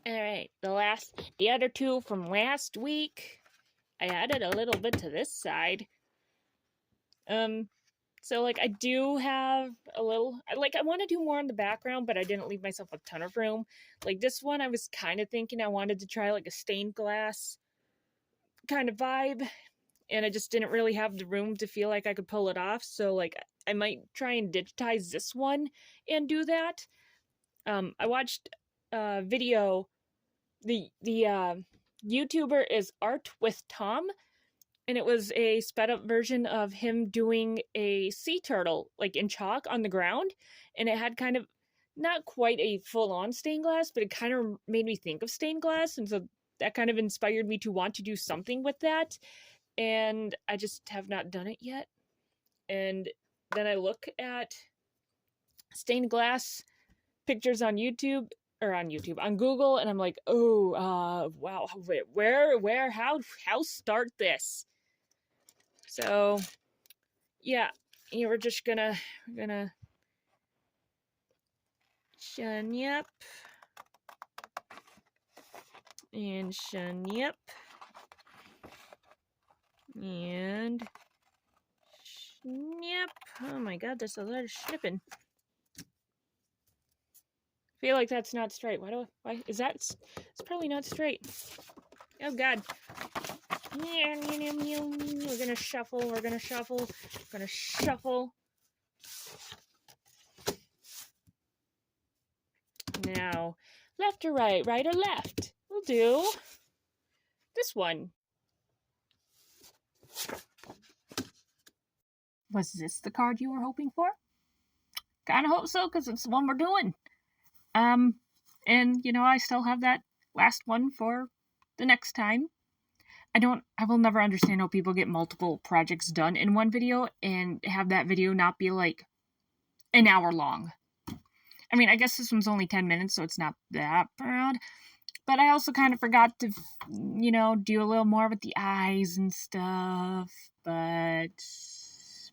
Alright, the other two from last week, I added a little bit to this side. So, I do have a little, I want to do more in the background, but I didn't leave myself a ton of room. This one, I was kind of thinking I wanted to try, a stained glass kind of vibe, and I just didn't really have the room to feel like I could pull it off, so, I might try and digitize this one and do that. I watched a video. The YouTuber is Art with Tom, and it was a sped up version of him doing a sea turtle in chalk on the ground, and it had kind of not quite a full on stained glass, but it kind of made me think of stained glass, and so that kind of inspired me to want to do something with that, and I just have not done it yet. And then I look at stained glass pictures on Google, and I'm like, oh, wow, where, how start this? So, yeah, we're just gonna shunyep and shunyep and shunyep. Oh my god, there's a lot of snipping. Feel like that's not straight. Why is that? It's probably not straight. Oh god. We're gonna shuffle. Now, left or right or left. We'll do this one. Was this the card you were hoping for? Kinda hope so, because it's the one we're doing. And, I still have that last one for the next time. I will never understand how people get multiple projects done in one video and have that video not be an hour long. I mean, I guess this one's only 10 minutes, so it's not that bad. But I also kind of forgot to, do a little more with the eyes and stuff. But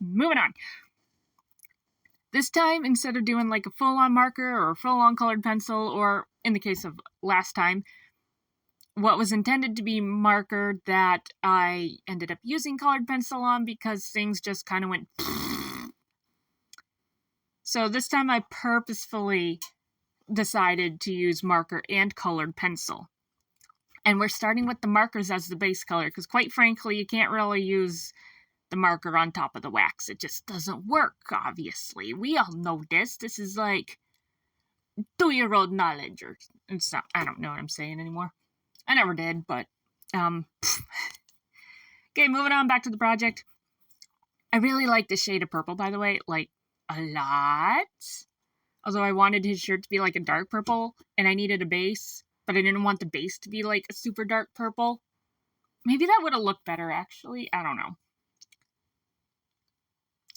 moving on. This time, instead of doing a full-on marker or a full-on colored pencil, or in the case of last time, what was intended to be marker that I ended up using colored pencil on because things just kind of went. So this time I purposefully decided to use marker and colored pencil. And we're starting with the markers as the base color, because quite frankly, you can't really use the marker on top of the wax. It just doesn't work, obviously. We all know this. This is 2-year-old knowledge, or it's not, I don't know what I'm saying anymore. I never did, but, okay, moving on back to the project. I really like the shade of purple, by the way, a lot. Although I wanted his shirt to be a dark purple, and I needed a base, but I didn't want the base to be a super dark purple. Maybe that would have looked better, actually. I don't know.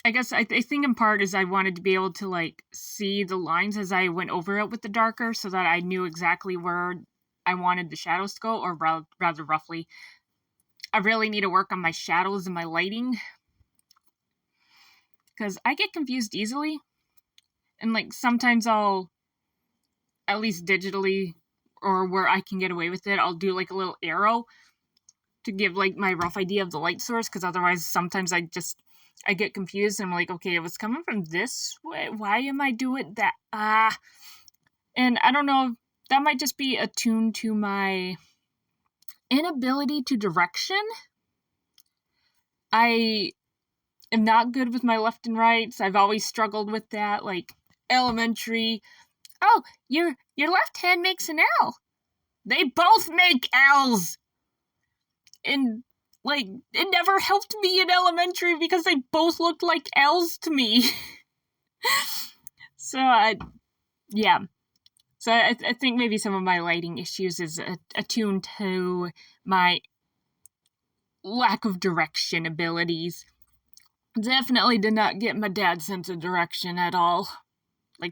I guess I think in part is I wanted to be able to see the lines as I went over it with the darker, so that I knew exactly where I wanted the shadows to go, or rather roughly. I really need to work on my shadows and my lighting, because I get confused easily, and sometimes I'll, at least digitally, or where I can get away with it, I'll do a little arrow to give my rough idea of the light source, because otherwise sometimes I get confused, and I'm okay, it was coming from this way, why am I doing that? And I don't know, that might just be attuned to my inability to direction. I am not good with my left and rights. I've always struggled with that, elementary. Oh, your left hand makes an L. They both make L's. And, it never helped me in elementary because they both looked like L's to me. So, yeah. So I think maybe some of my lighting issues is attuned to my lack of direction abilities. Definitely did not get my dad's sense of direction at all.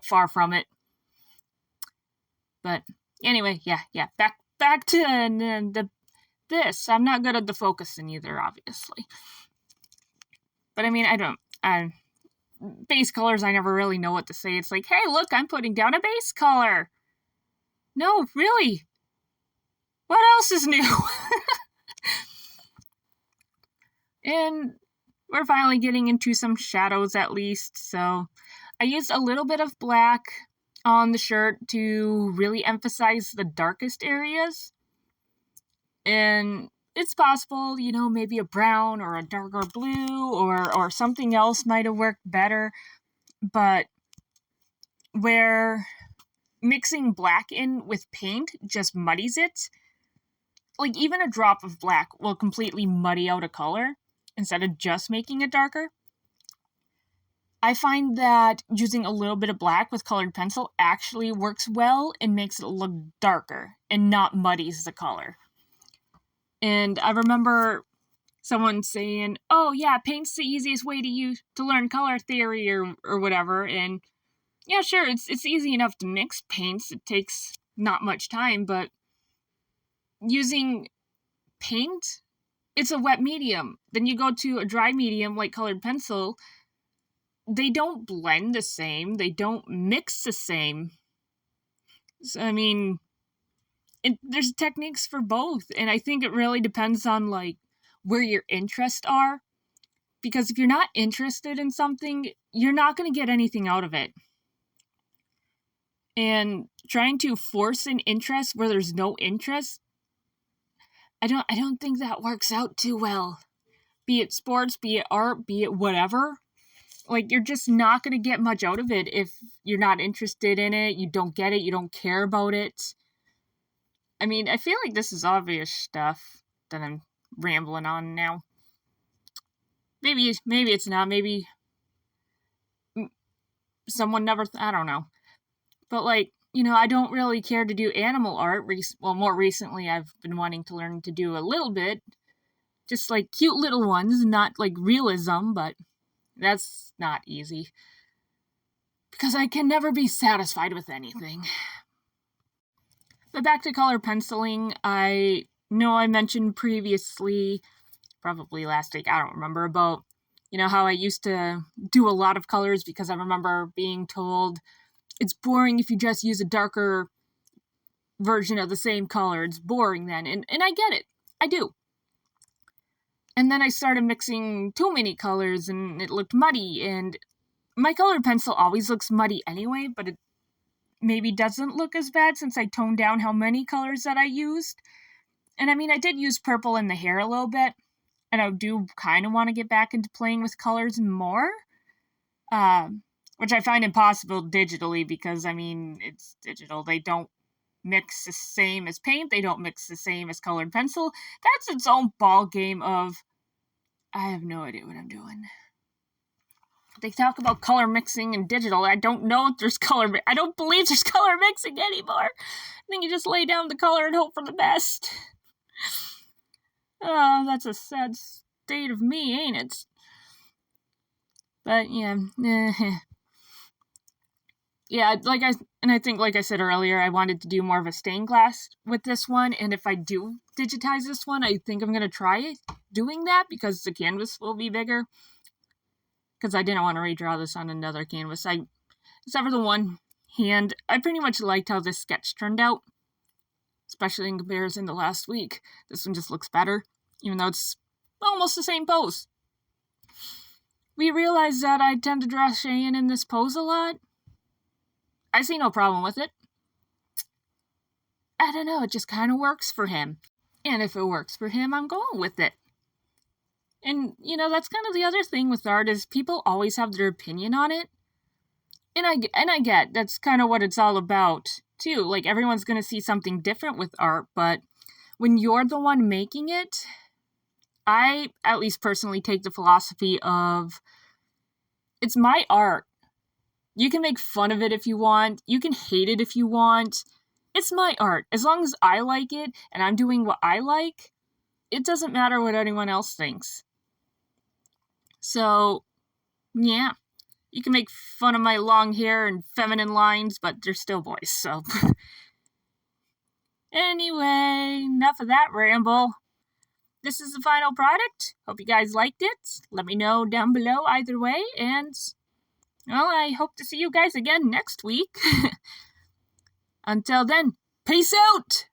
Far from it. But anyway, yeah. Back to this. I'm not good at the focusing either, obviously. But I mean, base colors, I never really know what to say. It's hey, look, I'm putting down a base color. No, really. what else is new? And we're finally getting into some shadows at least. So I used a little bit of black on the shirt to really emphasize the darkest areas. And it's possible, maybe a brown or a darker blue or something else might have worked better. But where mixing black in with paint just muddies it, like even a drop of black will completely muddy out a color instead of just making it darker. I find that using a little bit of black with colored pencil actually works well and makes it look darker and not muddies the color. And I remember someone saying, "Oh yeah, paint's the easiest way to learn color theory or whatever." And yeah, sure, it's easy enough to mix paints. It takes not much time, but using paint, it's a wet medium. Then you go to a dry medium like colored pencil, they don't blend the same. They don't mix the same. So, I mean, there's techniques for both, and I think it really depends on like where your interests are. Because if you're not interested in something, you're not going to get anything out of it. And trying to force an interest where there's no interest, I don't think that works out too well. Be it sports, be it art, be it whatever. Like, you're just not going to get much out of it if you're not interested in it, you don't get it, you don't care about it. I mean, I feel like this is obvious stuff that I'm rambling on now. Maybe it's not. Maybe someone never... I don't know. But, like, I don't really care to do animal art. More recently, I've been wanting to learn to do a little bit. Just, like, cute little ones, not, like, realism, but that's not easy. Because I can never be satisfied with anything. But back to color penciling, I know I mentioned previously, probably last week, I don't remember, about, how I used to do a lot of colors because I remember being told it's boring if you just use a darker version of the same color. It's boring then. And I get it. I do. And then I started mixing too many colors and it looked muddy. And my colored pencil always looks muddy anyway, but it maybe doesn't look as bad since I toned down how many colors that I used. And I mean, I did use purple in the hair a little bit. And I do kind of want to get back into playing with colors more. Which I find impossible digitally because, I mean, it's digital. They don't mix the same as paint. They don't mix the same as colored pencil. That's its own ball game of, I have no idea what I'm doing. They talk about color mixing and digital. I don't know if there's I don't believe there's color mixing anymore. I think you just lay down the color and hope for the best. Oh, that's a sad state of me, ain't it? But, yeah. Yeah, I think, like I said earlier, I wanted to do more of a stained glass with this one, and if I do digitize this one, I think I'm going to try doing that, because the canvas will be bigger, because I didn't want to redraw this on another canvas. Except for the one hand, I pretty much liked how this sketch turned out, especially in comparison to last week. This one just looks better, even though it's almost the same pose. We realized that I tend to draw Shayan in this pose a lot. I see no problem with it. I don't know, it just kind of works for him. And if it works for him, I'm going with it. And, that's kind of the other thing with art is people always have their opinion on it. And I get, that's kind of what it's all about, too. Like, everyone's going to see something different with art, but when you're the one making it, I, at least personally, take the philosophy of, it's my art. You can make fun of it if you want. You can hate it if you want. It's my art. As long as I like it and I'm doing what I like, it doesn't matter what anyone else thinks. So, yeah. You can make fun of my long hair and feminine lines, but they're still boys, so. Anyway, enough of that ramble. This is the final product. Hope you guys liked it. Let me know down below either way, and... well, I hope to see you guys again next week. Until then, peace out!